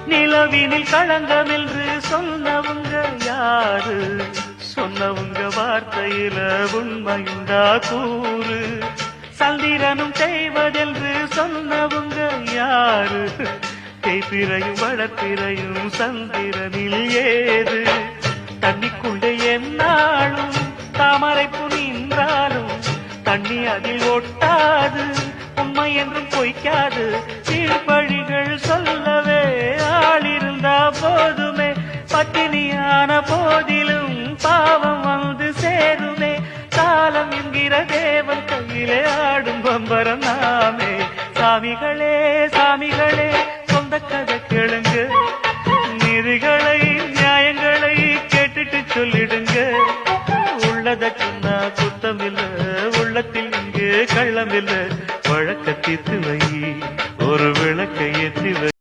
நிலவினில் களங்கம் என்று சொன்னவங்க யாரு? சொன்னவங்க வார்த்தையில உண்மையுண்டா கூறு? சந்திரனும் செய்வதென்று சொன்னவங்க யாரு? தேய்பிறையும் வளர்ப்பிறையும் சந்திரனில் ஏது? தண்ணிக்குள்ளே என்னாலும் தாமரைப்பு நின்றாலும் தண்ணி அதில் ஒட்டாது, உண்மை என்றும் பொய்க்காது. கீழ்பழிகள் சொல்லவே ஆளிருந்தா போதுமே, பட்டினியான போதிலும் பாவம் வந்து சேருமே. காலம் என்கிற தேவன் கையிலே ஆடும் பம்பரம் நாமே. சாமிகளே சாமிகளே சொந்த கதை கேளுங்க, நீதிகளை நியாயங்களை கேட்டுட்டு சொல்லிடுங்க. உள்ளத சொன்னா குத்தமில்ல, உள்ளத்தில் இங்கே கள்ளமில்ல.